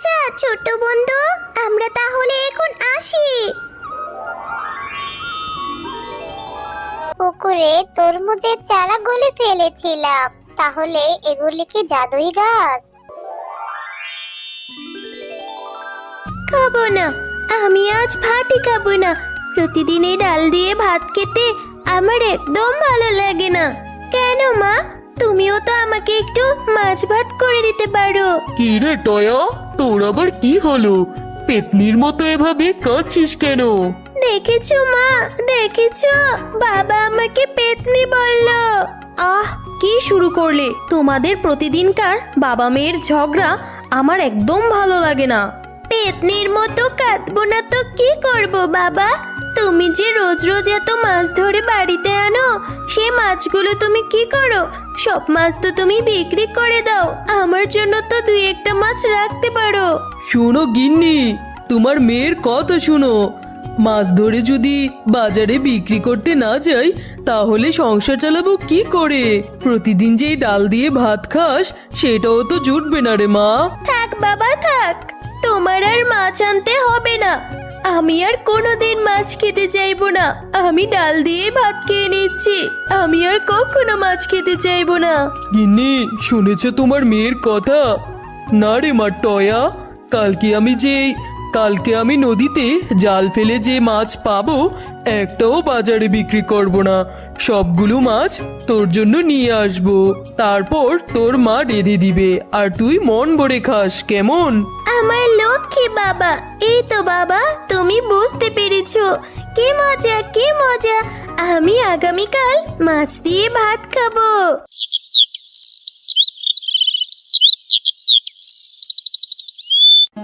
আচ্ছা ছোট বন্ধু, আমরা তাহলে এখন আসি। পুকুরে তরমুজের চারা গলে ফেলেছিলাম, তাহলে এগুলি কি জাদুই গাছ? খাবো না, আমি আজ ভাতই খাবো না। প্রতিদিন এই ডাল দিয়ে ভাত খেতে আমার একদম ভালো লাগে না। কেন মা, তুমিও তো আমাকে একটু মাছ ভাত করে দিতে পারো। কি রে টয়া, তোর আবার কি হলো? পেতনির মতো এভাবে কাঁদছিস কেন? দেখেছো মা, দেখেছো, বাবা আমাকে পেতনি বললো। আহ, কি শুরু করলে? তোমাদের প্রতিদিনকার বাবা মেয়ের ঝগড়া আমার একদম ভালো লাগে না। পেতনির মতো কাঁদবো না তো কি করব বাবা? তুমি যে রোজ রোজ এত মাছ ধরে বাড়িতে আনো, সেই মাছগুলো তুমি কি করো? সব মাছ তো তুমি বিক্রি করে দাও, আমার জন্য তো দুই একটা মাছ রাখতে পারো। শোনো গিন্নি, তোমার মেয়ের কথা শোনো। মাছ ধরে যদি বাজারে বিক্রি করতে না যাই, তাহলে সংসার চালাবো কি করে? প্রতিদিন যেই ডাল দিয়ে ভাত খাস, সেটাও তো জুটবে না রে মা। থাক বাবা থাক, তোমার আর মাছ আনতে হবে না। আমি আর কোনোদিন মাছ খেতে চাইবো না। আমি ডাল দিয়ে ভাত খেয়ে নিচ্ছি, আমি আর কখনো মাছ খেতে চাইবো না। গিন্নি, শুনেছ তোমার মেয়ের কথা? না রে মা টয়া, কালকে আমি নদীতে জাল ফেলে যে মাছ পাবো, একটাও বাজারে বিক্রি করব না। সবগুলো মাছ তোর জন্য নিয়ে আসবো, তারপর তোর মা রেঁধে দিবে আর তুই মন ভরে খাস, কেমন? আমার লক্ষ্মী বাবা, এই তো বাবা, তুমি বুঝতে পেরেছো। কি মজা কি মজা, আমি আগামীকাল মাছ দিয়ে ভাত খাবো।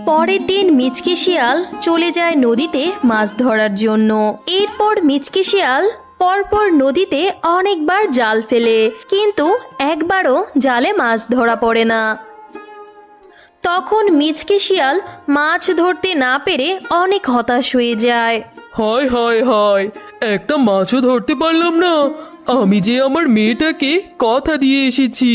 পরের দিন মিচকে শিয়াল চলে যায় নদীতে মাছ ধরার জন্য। এরপর মিচকে শিয়াল পরপর নদীতে অনেকবার জাল ফেলে, কিন্তু একবারও জালে মাছ ধরা পড়ে না। তখন মিচকে শিয়াল মাছ ধরতে না পেরে অনেক হতাশ হয়ে যায়। হায় হায় হায়, একটা মাছও ধরতে পারলাম না। আমি যে আমার মেয়েটাকে কথা দিয়ে এসেছি,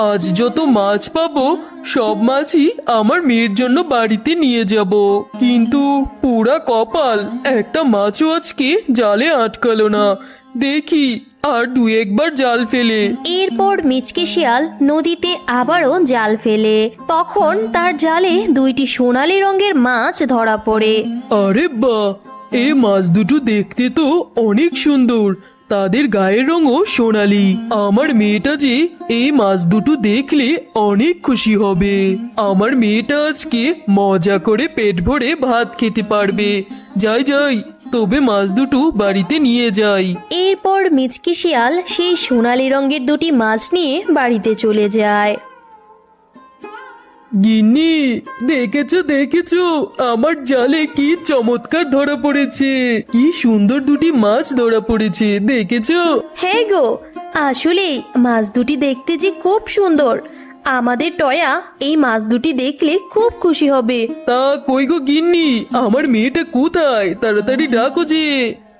আজ যত মাছ পাবো সব মাছই আমার মেয়ের জন্য বাড়িতে নিয়ে যাব। কিন্তু পুরা কপাল, একটা মাছও আজকে জালে আটকালো না। দেখি আর দুই একবার জাল ফেলে। এরপর মিচকে শিয়াল নদীতে আবারও জাল ফেলে। তখন তার জালে দুইটি সোনালী রঙের মাছ ধরা পড়ে। আরে বাহ, এই মাছ দুটো দেখতে তো অনেক সুন্দর, তাদের গায়ের রঙও সোনালি। আমার মেয়েটা যে এই মাছ দুটো দেখলে অনেক খুশি হবে। আমার মেয়েটা আজকে মজা করে পেট ভরে ভাত খেতে পারবে। যাই যাই, তবে মাছ দুটো বাড়িতে নিয়ে যাই। এরপর মিচকে শিয়াল সেই সোনালী রঙের দুটি মাছ নিয়ে বাড়িতে চলে যায়। গিন্নি, দেখেছো দেখেছো, আমার জালে কি চমৎকার ধরা পড়েছে। কি সুন্দর দুটি মাছ ধরা পড়েছে, দেখেছো? হ্যাঁ গো, আসলেই মাছ দুটি দেখতে যে খুব সুন্দর। আমাদের টয়া এই মাছ দুটি দেখলে খুব খুশি হবে। তা কই গো গিন্নি, আমার মেয়েটা কোথায়? তাড়াতাড়ি ডাকো যে।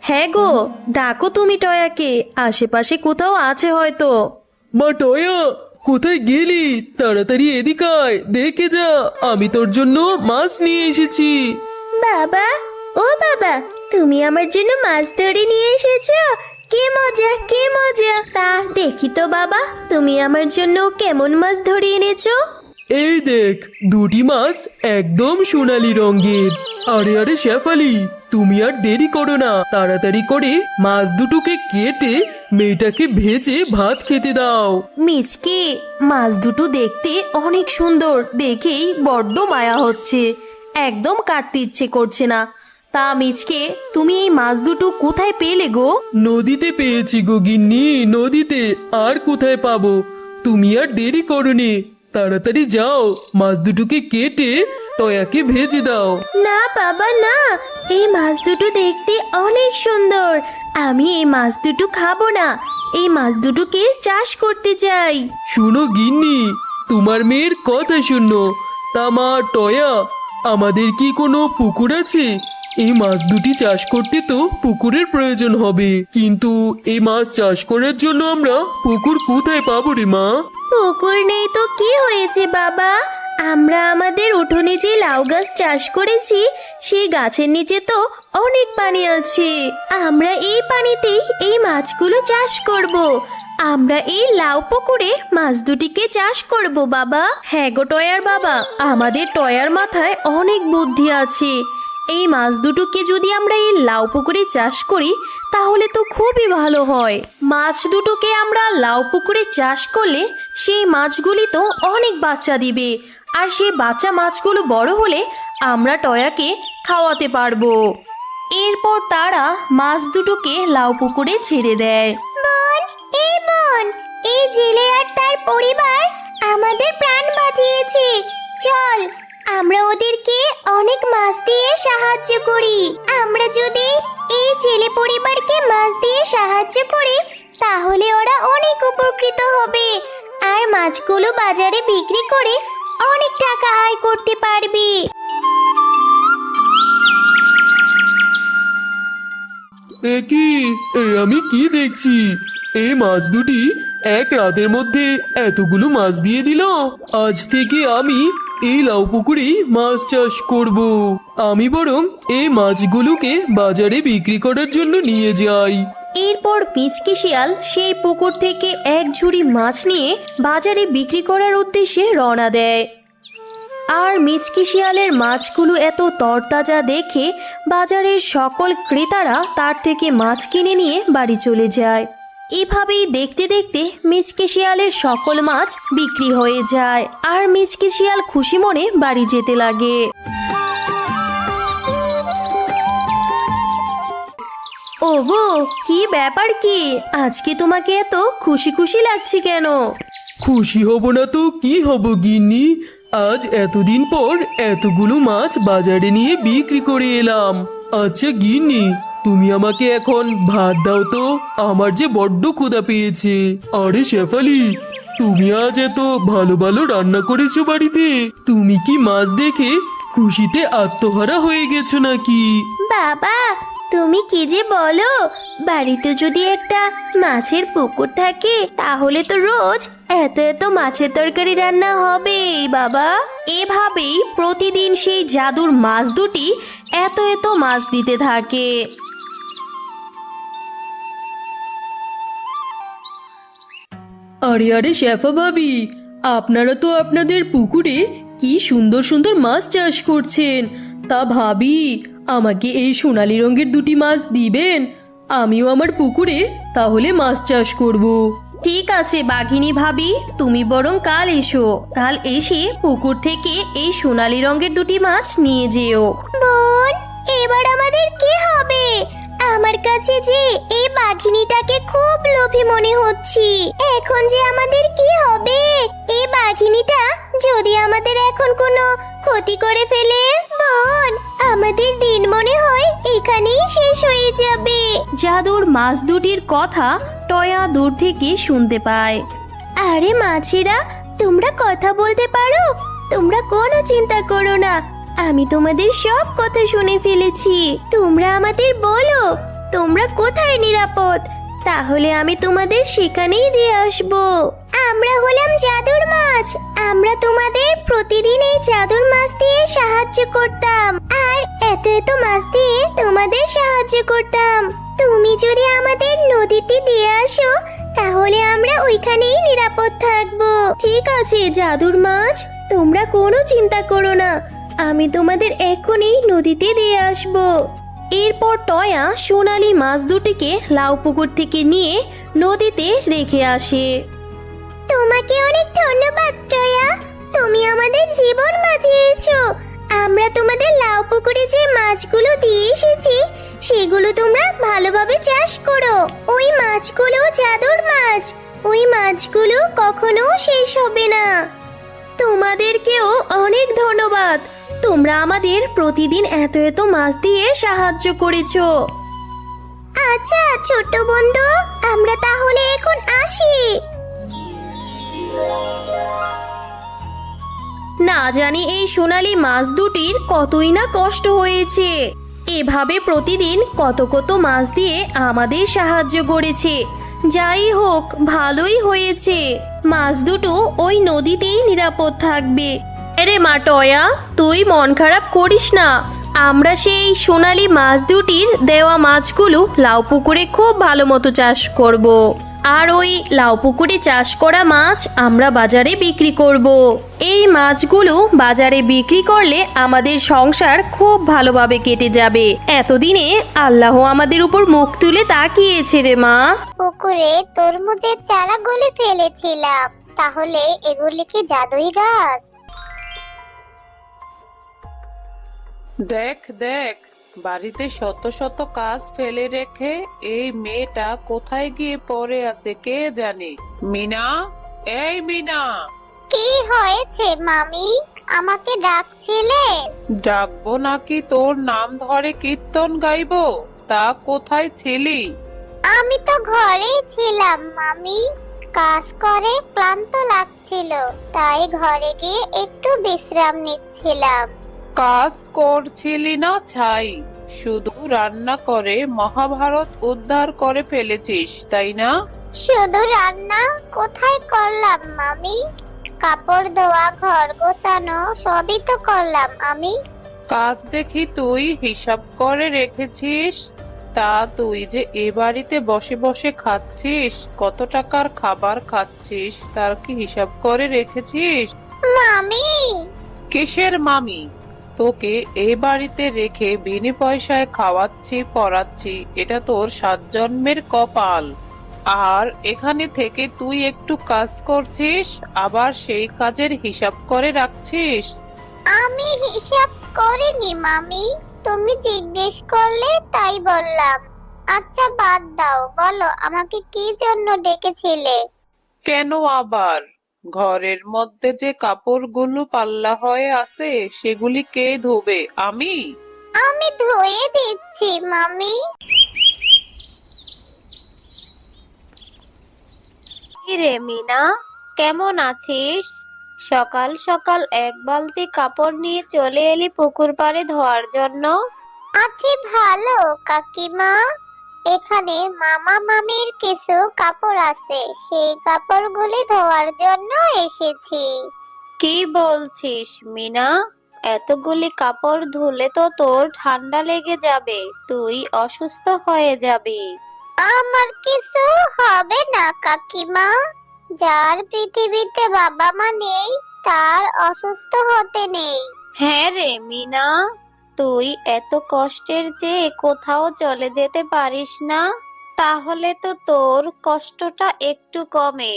হ্যাঁ গো, ডাকো তুমি টয়াকে, আশেপাশে কোথাও আছে হয়তো। মা টয়া, কোথায় গেলি? তাড়াতাড়ি এদিকে আয়, দেখে যা, আমি তোর জন্য মাছ নিয়ে এসেছি। বাবা, ও বাবা, তুমি আমার জন্য মাছ ধরে নিয়ে এসেছো? কি মজা কি মজা। তা দেখি তো বাবা, তুমি আমার জন্য কেমন মাছ ধরে এনেছো? এই দেখ, দুটি মাছ একদম সোনালী রঙের। আরে আরে শেফালি, তুমি আর দেরি করো না, তাড়াতাড়ি করে মাছ দুটোকে কেটে মেয়েটাকে ভেজে ভাত খেতে দাও। মিচকে, মাছ দুটো দেখতে অনেক সুন্দর, দেখেই বড্ড মায়া হচ্ছে, একদম কাটতে ইচ্ছে করছে না। তা মিচকে, তুমি এই মাছ দুটো কোথায় পেলে গো? নদীতে পেয়েছি গো গিন্নি, নদীতে। আর কোথায় পাবো? তুমি আর দেরি করোনি, তাড়াতাড়ি যাও, মাছ দুটোকে কেটে টয়াকে ভেজে দাও। না বাবা না, এই মাছ দুটো দেখতে অনেক সুন্দর। আমি এই মাছ দুটো খাবো না, এই মাছ দুটোকে চাষ করতে চাই। শুনো গিন্নি, তোমার মেয়ের কথা শুনো। তা মা টয়া, আমাদের কি কোনো পুকুর আছে? এই মাছ দুটি চাষ করতে তো পুকুরের প্রয়োজন হবে, কিন্তু এই মাছ চাষ করার জন্য আমরা পুকুর কোথায় পাবো রে মা? পুকুর নেই তো কি হয়েছে বাবা, আমরা আমাদের উঠোনে যে লাউ গাছ চাষ করেছি সেই গাছের নিচে তো অনেক পানি আছে। আমরা এই পানিতেই এই মাছগুলো চাষ করব। আমরা এই লাউ পুকুরে মাছ দুটিকে চাষ করব বাবা। হ্যাঁ গো টয়ার বাবা, আমাদের টয়ার মাথায় অনেক বুদ্ধি আছে। এই মাছ দুটোকে যদি আমরা এই লাউ পুকুরে চাষ করি তাহলে তো খুবই ভালো হয়। মাছ দুটোকে আমরা লাউ পুকুরে চাষ করলে সেই মাছগুলি তো অনেক বাচ্চা দিবে, আর সেই বাচ্চা মাছগুলো বড় হলে আমরা টয়াকে খাওয়াতে পারবো। এরপর তারা মাছ দুটোকে লাউ পুকুরে ছেড়ে দেয়। বোন, এই জেলে আর তার পরিবার আমাদের প্রাণ বাঁচিয়েছে। চল আমরা ওদেরকে অনেক মাছ দিয়ে সাহায্য করি। আমরা যদি এই জেলে পরিবারকে মাছ দিয়ে সাহায্য করি তাহলে ওরা অনেক উপকৃত হবে, আর মাছগুলো বাজারে বিক্রি করে অনেক টাকা আয় করতে পারবে। আমি কি দেখছি? এই মাছ দুটি এক রাতের মধ্যে এতগুলো মাছ দিয়ে দিল। আজ থেকে আমি এই লাউ পুকুরে মাছ চাষ করব। আমি বরং এই মাছগুলোকে বাজারে বিক্রি করার জন্য নিয়ে যাই। এরপর পিচকি শিয়াল সেই পুকুর থেকে এক ঝুড়ি মাছ নিয়ে বাজারে বিক্রি করার উদ্দেশ্যে রওনা দেয়। আর মিচকি শিয়ালের মাছগুলো এত তরতাজা দেখে বাজারের সকল ক্রেতারা তার থেকে মাছ কিনে নিয়ে বাড়ি চলে যায়। এভাবেই দেখতে দেখতে মিচকি শিয়ালের সকল মাছ বিক্রি হয়ে যায়, আর মিচকি শিয়াল খুশি মনে বাড়ি যেতে লাগে। ওগো, কি ব্যাপার কি? আজকে তোমাকে এত খুশি খুশি লাগছে কেন? খুশি হব না তো কি হব গিন্নি? আজ এতদিন পর এতগুলো মাছ বাজারে নিয়ে বিক্রি করে এলাম। আচ্ছা গিন্নি, তুমি আমাকে এখন ভাত দাও তো, আমার যে বড্ড ক্ষুধা পেয়েছে। আরে শেফালি, তুমি আজ এত ভালো ভালো রান্না করেছো বাড়িতে। তুমি কি মাছ দেখে খুশিতে আত্মহারা হয়ে গেছো নাকি? বাবা, তুমি কি যে বলো! বাড়িতে যদি একটা মাছের পুকুর থাকে তাহলে তো রোজ এত এত মাছের তরকারি রান্না হবে বাবা। এভাবেই প্রতিদিন সেই জাদুর মাছ দুটি এত এত মাছ দিতে থাকে। আরে আরে শেফা ভাবি, আপনারা তো আপনাদের পুকুরে কি সুন্দর সুন্দর মাছ চাষ করছেন। তা ভাবি, আমাকে এই সোনালী রঙের দুটি মাছ দিবেন? আমিও আমার পুকুরে তাহলে মাছ চাষ করব। ঠিক আছে বাঘিনী ভাবি, তুমি বরং কাল এসো। কাল এসে পুকুর থেকে এই সোনালী রঙের দুটি মাছ নিয়ে যেও। বোন, এবার আমাদের কি হবে? আমার কাছে যে এই বাঘিনীটাকে খুব লোভী মনে হচ্ছে। এখন যে আমাদের কি হবে? এই বাঘিনীটা যদি আমাদের এখন কোনো ক্ষতি করে ফেলে, বোন, আমাদের দিন মনে হয় এখানেই শেষ হয়ে যাবে। জাদুর মাছ দুটির কথা টয়া দূর থেকে শুনতে পায়। আরে মাছেরা, তোমরা কথা বলতে পারো? তোমরা কোনো চিন্তা করো না, আমি তোমাদের সব কথা শুনে ফেলেছি। তোমরা আমাদের বলো তোমরা কোথায় নিরাপদ, তাহলে আমি তোমাদের সেখানেই দিয়ে আসবো। আমরা হলাম জাদুর মাছ। আমরা তোমাদের প্রতিদিন এই জাদুর মাছ দিয়ে সাহায্য করতাম, আর এত এত মাছ দিয়ে তোমাদের সাহায্য করতাম। তুমি যদি আমাদের নদীতে দিয়ে আসো তাহলে আমরা ওইখানেই নিরাপদ থাকবো। ঠিক আছে জাদুর মাছ, তোমরা কোনো চিন্তা করো না, আমি তোমাদের এখনই নদীতে দিয়ে আসবো। এরপর টয়া সোনালী মাছ দুটিকে লাউ পুকুর থেকে নিয়ে নদীতে রেখে আসে। তোমাকে অনেক ধন্যবাদ টয়া, তুমি আমাদের জীবন বাঁচিয়েছো। আমরা তোমাদের লাউ পুকুরে যে মাছগুলো দিয়ে এসেছি সেগুলো তোমরা ভালোভাবে চাষ করো। ওই মাছগুলো জাদুর মাছ, ওই মাছগুলো কখনো শেষ হবে না। তোমাদেরকেও অনেক ধন্যবাদ, তোমরা আমাদের প্রতিদিন এত এত মাছ দিয়ে সাহায্য করেছো। আচ্ছা ছোট বন্ধু, আমরা তাহলে এখন আসি। না জানি এই সোনালী মাছ দুটির কতই না কষ্ট হয়েছে। এভাবে প্রতিদিন কত কত মাছ দিয়ে আমাদের সাহায্য করেছে। যাই হোক, ভালোই হয়েছে। মাছ দুটো ওই নদীতেই নিরাপদ থাকবে। আরে মা টয়া, তুই মন খারাপ করিস না। আমরা সেই সোনালি মাছ দুটির দেওয়া মাছগুলো লাউ পুকুরে খুব ভালো মতো চাষ করব। আর ওই লাউ পুকুরে চাষ করা মাছ আমরা বাজারে বিক্রি করব। এই মাছগুলো বাজারে বিক্রি করলে আমাদের সংসার খুব ভালোভাবে কেটে যাবে। এতদিনে আল্লাহ আমাদের উপর মুখ তুলে তাকিয়েছে রে মা। পুকুরে তরমুজের চারাগুলি ফেলেছিলাম, তাহলে এগুলি কি জাদুই গাছ? দেখ দেখ, বাড়িতে শত শত কাজ ফেলে রেখে এই মেয়েটা কোথায় গিয়ে পড়ে আছে কে জানে। মিনা, এই মিনা। কি হয়েছে মামি? আমাকে ডাকছিলে? ডাকবো নাকি তোর নাম ধরে কীর্তন গাইবো? তা কোথায় ছিলি? আমি তো ঘরেই ছিলাম মামি। কাজ করে ক্লান্ত লাগছিল, তাই ঘরে গিয়ে একটু বিশ্রাম নিচ্ছিলাম। কাজ করছিলি না ছাই, শুধু রান্না করে মহাভারত উদ্ধার করে ফেলেছিস, তাই না? শুধু রান্না কোথায় করলাম মামি? কাপড় ধোয়া, ঘর গোছানো সবই তো করলাম আমি। কাজ দেখি তুই হিসাব করে রেখেছিস। তা তুই যে এ বাড়িতে বসে বসে খাচ্ছিস, কত টাকার খাবার খাচ্ছিস, তার কি হিসাব করে রেখেছিস? মামি, কিসের মামি? তোকে এ বাড়িতে রেখে বিনে পয়সায় খাওয়াচ্ছি, পড়াচ্ছি, এটা তোর 7 জন্মের কপাল। আর এখানে থেকে তুই একটু কাজ করছিস, আবার সেই কাজের হিসাব করে রাখছিস। আমি হিসাব করিনি মামি, তুমি জিজ্ঞেস করলে তাই বললাম। আচ্ছা বাদ দাও, বলো আমাকে কি জন্য ডেকেছিলে? কেন আবার? ঘরের মধ্যে যে কাপড়গুলো পাল্লা হয়ে আছে সেগুলি কে ধোবে? আমি? আমি ধুয়ে দিচ্ছি মামি। কিরে মিনা, কেমন আছিস? সকাল সকাল এক বালতি কাপড় নিয়ে চলে এলি পুকুর পাড়ে ধোয়ার জন্য? আছি ভালো কাকিমা। এখানে মামা মামির কিছু কাপড় আছে, সেই কাপড়গুলি ধোয়ার জন্য এসেছি। কি বলছিস মিনা? এতগুলি কাপড় ধুলে তো তোর ঠান্ডা লেগে যাবে, তুই অসুস্থ হয়ে যাবি। আমার কিছু হবে না কাকিমা। যার পৃথিবীতে বাবা মা নেই, তার অসুস্থ হতে নেই। হ্যাঁ রে মিনা, তুই এত কষ্টের চেয়ে কোথাও চলে যেতে পারিস না? তাহলে তো তোর কষ্টটা একটু কমে।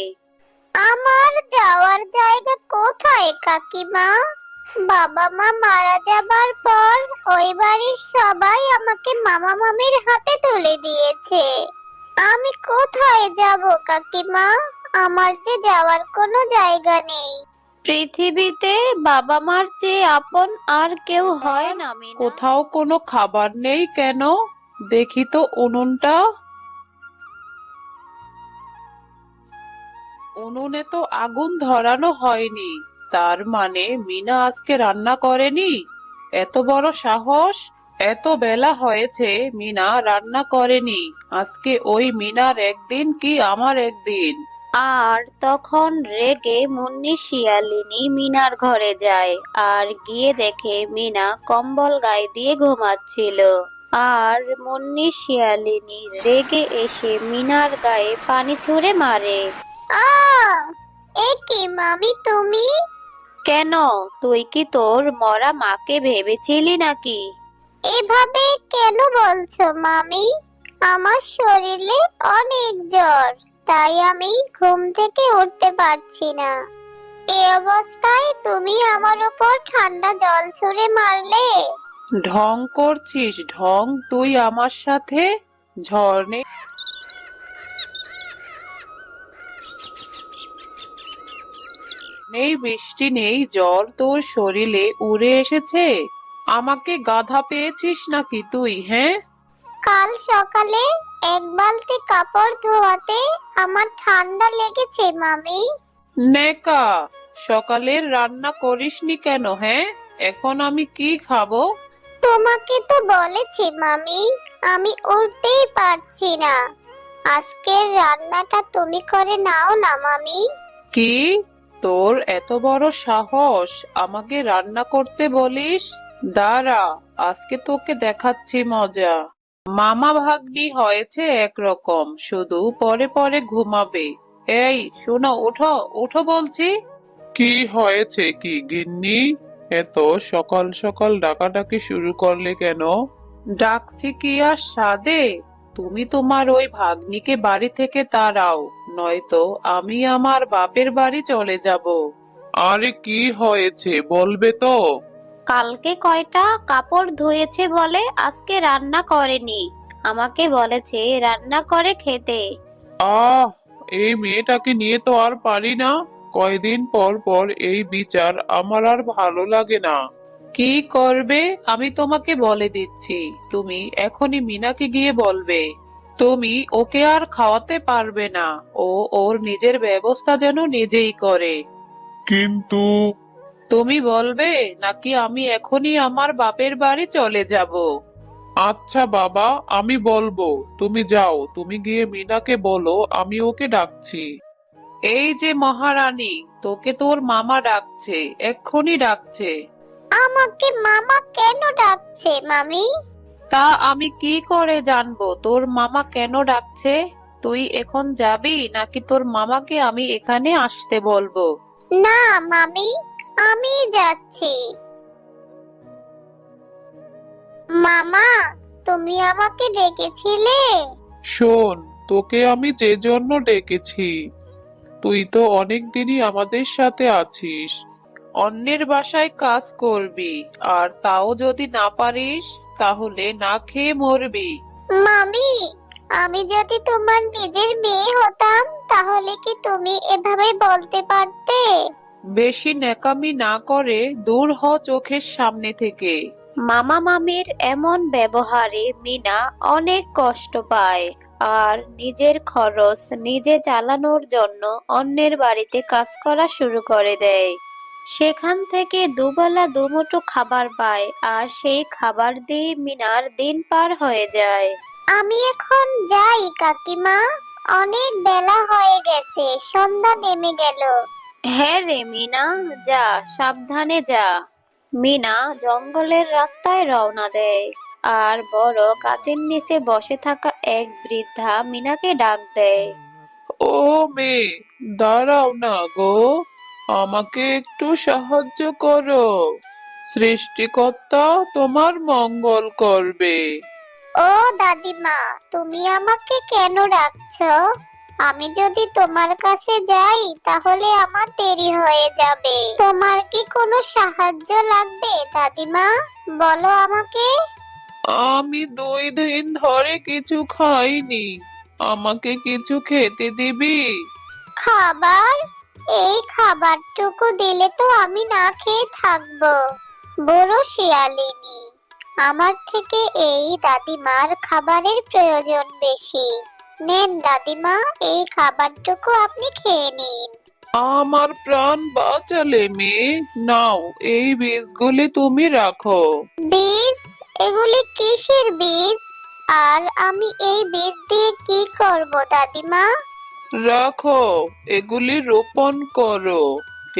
আমার যাওয়ার জায়গা কোথায় কাকিমা? বাবা মা মারা যাবার পর ওই বাড়ির সবাই আমাকে মামা মামির হাতে তুলে দিয়েছে। আমি কোথায় যাব কাকিমা? আমার যে যাওয়ার কোনো জায়গা নেই। পৃথিবীতে বাবা মার চেয়ে আপন আর কেউ হয় না মিনা। কোথাও কোনো খাবার নেই কেন? দেখি তো উনুনটা। উনুনে তো আগুন ধরানো হয়নি, তার মানে মিনা আজকে রান্না করেনি? এত বড় সাহস! এত বেলা হয়েছে, মিনা রান্না করেনি। আজকে ওই মিনার একদিন কি আমার একদিন। আর তখন রেগে মুন্নি শিয়ালিনী মিনার ঘরে যায় আর গিয়ে দেখে মিনা কম্বল গায়ে দিয়ে ঘুমাচ্ছিল। আর মুন্নি শিয়ালিনী রেগে এসে মিনার গায়ে পানি ছুঁড়ে মারে। আ এ কি মামি তুমি? কেন, তুই কি তোর মরা মাকে ভেবেছিলি নাকি? এভাবে কেন বলছো মামি? আমার শরীরে অনেক জ্বর, তাই আমি ঘুম থেকে উঠতে পারছি না। এই অবস্থায় তুমি আমার উপর ঠান্ডা জল ছুঁড়ে মারলে? ঢং করছিস ঢং? তুই আমার সাথে? ঝড় নেই, বৃষ্টি নেই, জ্বর তোর শরীরে উড়ে এসেছে? আমাকে গাধা পেয়েছিস নাকি তুই, হ্যাঁ? কাল সকালে এক বালতি কাপড় ধোয়াতে আমার ঠান্ডা লেগেছে মামি। নেকা, সকালের রান্না করিসনি কেন, হ্যাঁ? এখন আমি কি খাবো? তোমাকে তো বলেছি মামি, আমি উঠতেই পারছি না। আজকের রান্নাটা তুমি করে নাও না মামি। কি? তোর এত বড় সাহস আমাকে রান্না করতে বলিস? দাঁড়া, আজকে তোকে দেখাচ্ছি মজা। মামা ভাগ্নি হয়েছে একরকম, শুধু পরে পরে ঘুমাবে। এই শোনো, ওঠো ওঠো বলছি। কি হয়েছে কি গিন্নি? এত সকাল সকাল ডাকাডাকি শুরু করলে কেন? ডাকছি কি আর সাধে? তুমি তোমার ওই ভাগ্নিকে বাড়ি থেকে তাড়াও, নয়তো আমি আমার বাপের বাড়ি চলে যাব। আরে কি হয়েছে বলবে তো? কালকে কয়টা কাপড় ধুয়েছে বলে আজকে রান্না করেনি। আমাকে বলেছে রান্না করে খেতে। আহ, এই মেয়েটাকে নিয়ে তো আর পারি না। কয়দিন পর পর এই বিচার আমার আর ভালো লাগে না। কি করবে আমি তোমাকে বলে দিচ্ছি। তুমি এখনই মিনাকে গিয়ে বলবে তুমি ওকে আর খাওয়াতে পারবে না, ও ওর নিজের ব্যবস্থা যেন নিজেই করে। কিন্তু তুমি বলবে নাকি আমি এখনই আমার বাপের বাড়ি চলে যাব? আচ্ছা বাবা, আমি বলবো। তুমি যাও, তুমি গিয়ে মিনাকে বলো আমি ওকে ডাকছি। এই যে মহারানী, তোকে তোর মামা ডাকছে, এক্ষুনি ডাকছে। আমাকে মামা কেন ডাকছে মামি? তা আমি কি করে জানবো তোর মামা কেন ডাকছে? তুই এখন যাবি নাকি তোর মামাকে আমি এখানে আসতে বলবো? না মামি, আমি যাচ্ছি। মামা, তুমি আমাকে ডেকেছিলে? শোন, তোকে আমি যে জন্য ডেকেছি, তুই তো অনেক দিনই আমাদের সাথে আছিস। অন্যের বাসায় কাজ করবি, আর তাও যদি না পারিস তাহলে না খেয়ে মরবি। মামি, আমি যদি তোমার নিজের মেয়ে হতাম তাহলে কি তুমি এভাবে বলতে পারতে? বেশি ন্যাকামি না করে দূর হ চোখের সামনে থেকে। মামা মামির এমন ব্যবহারে মিনা অনেক কষ্ট পায় আর নিজের খরচ নিজে চালানোর জন্য অন্যের বাড়িতে কাজ করা শুরু করে দেয়। সেখান থেকে দুবেলা দুমুঠো খাবার পায় আর সেই খাবার দিয়ে মিনার দিন পার হয়ে যায়। আমি এখন যাই কাকিমা, অনেক বেলা হয়ে গেছে, সন্ধ্যা নেমে গেল। হ্যাঁ রে মিনা, যা, সাবধানে যা। মিনা জঙ্গলের রাস্তায় রওনা দেয় আর বড় গাছের নিচে বসে থাকা এক বৃদ্ধা মিনাকে ডাক দেয়। ও মেয়ে, দাঁড়াও না গো, আমাকে একটু সাহায্য করো। সৃষ্টিকর্তা তোমার মঙ্গল করবে। ও দাদিমা, তুমি আমাকে কেন ডাকছো? আমি যদি তোমার কাছে যাই তাহলে আমার দেরি হয়ে যাবে। তোমার কি কোনো সাহায্য লাগবে দাদিমা? বলো আমাকে। আমি 2 দিন ধরে কিছু খাইনি, আমাকে কিছু খেতে দিবি? খাবার? এই খাবারটুকু দিলে তো আমি না খেয়ে থাকবো। বড় শিয়ালিনী, আমার থেকে এই দাদিমার খাবারের প্রয়োজন বেশি। নেন দাদিমা, এই খাবারটুকু আপনি খেয়ে নিন। আমার প্রাণ বাঁচালে মেয়ে, নাও এই বীজগুলি তুমি রাখো। বীজ? এগুলি কিসের বীজ? আর আমি এই বীজ দিয়ে কি করব দাদিমা? রাখো, এগুলি রোপণ করো,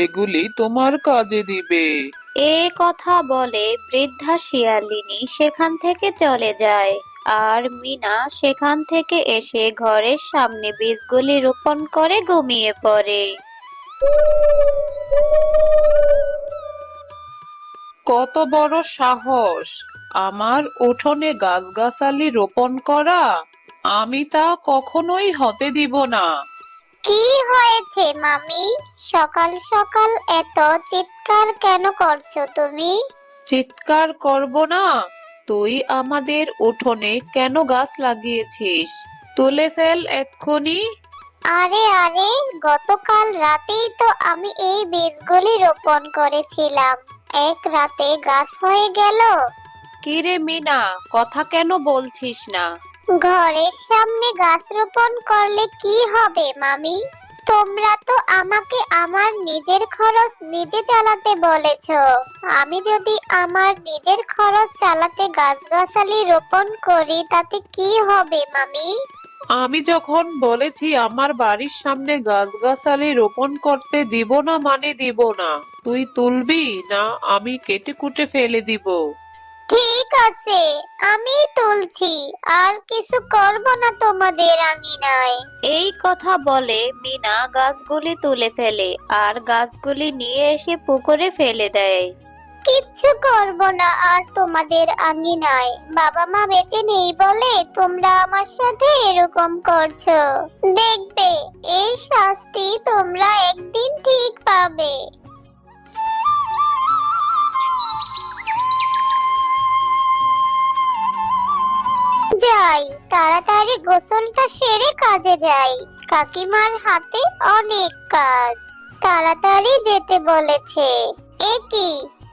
এগুলি তোমার কাজে দিবে। এ কথা বলে বৃদ্ধা শিয়ালিনী সেখান থেকে চলে যায় আর মিনা সেখান থেকে এসে ঘরের সামনে বীজগুলি রোপণ করে ঘুমিয়ে পড়ে। কত বড় সাহস আমার উঠোনে গাছগাছালি রোপণ করা! আমি তা কখনোই হতে দিব না। কি হয়েছে মামি? সকাল সকাল এত চিৎকার কেন করছো তুমি? চিৎকার করব না? তুই আমাদের উঠোনে কেন গাছ লাগিয়েছিস? তুলে ফেল এক্ষুনি। আরে আরে, গতকাল রাতেই তো আমি এই বীজগুলি রোপণ করেছিলাম, এক রাতে গাছ হয়ে গেল। কিরে মিনা, কথা কেন বলছিস না? ঘরের সামনে গাছ রোপণ করলে কি হবে মামি? তোমরা তো আমাকে আমার নিজের খরচ নিজে চালাতে বলেছো। আমি যদি আমার নিজের খরচ চালাতে গাছগাছালি রোপণ করি তাতে কি হবে মামি? আমি যখন বলেছি আমার বাড়ির সামনে গাছগাছালি রোপণ করতে দিব না মানে দিব না, তুই তুলবি না আমি কেটে কুটে ফেলে দিব। ঠিক আছে, আমি তুলছি, আর কিছু করব না তোমাদের আঙিনায়। এই কথা বলে মিনা গাছগুলি তুলে ফেলে আর গাছগুলি নিয়ে এসে পুকুরে ফেলে দেয়। কিচ্ছু করব না আর তোমাদের আঙিনায়। বাবা মা বেঁচে নেই বলে তোমরা আমার সাথে এরকম করছো। দেখবে এর শাস্তি তোমরা একদিন ঠিক পাবে। যাই, তাড়াতাড়ি গোসলটা সেরে কাজে যাই। কাকিমার হাতে অনেক কাজ, তাড়াতাড়ি যেতে বলেছে। এ কি,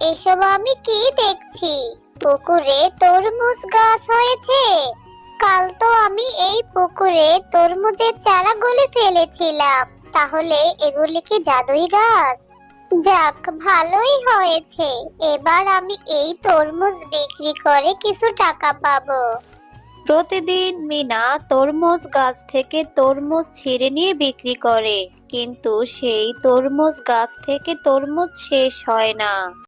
এসব আমি কি দেখছি? পুকুরে তরমুজ গাছ হয়েছে। কাল তো আমি এই পুকুরে তরমুজের চারাগুলি ফেলেছিলাম, তাহলে এগুলি কি জাদুই গাছ? যাক, ভালোই হয়েছে, এবার আমি এই তরমুজ বিক্রি করে কিছু টাকা পাবো। প্রতিদিন মিনা তরমুজ গাছ থেকে তরমুজ ছিঁড়ে নিয়ে বিক্রি করে, কিন্তু সেই তরমুজ গাছ থেকে তরমুজ শেষ হয় না।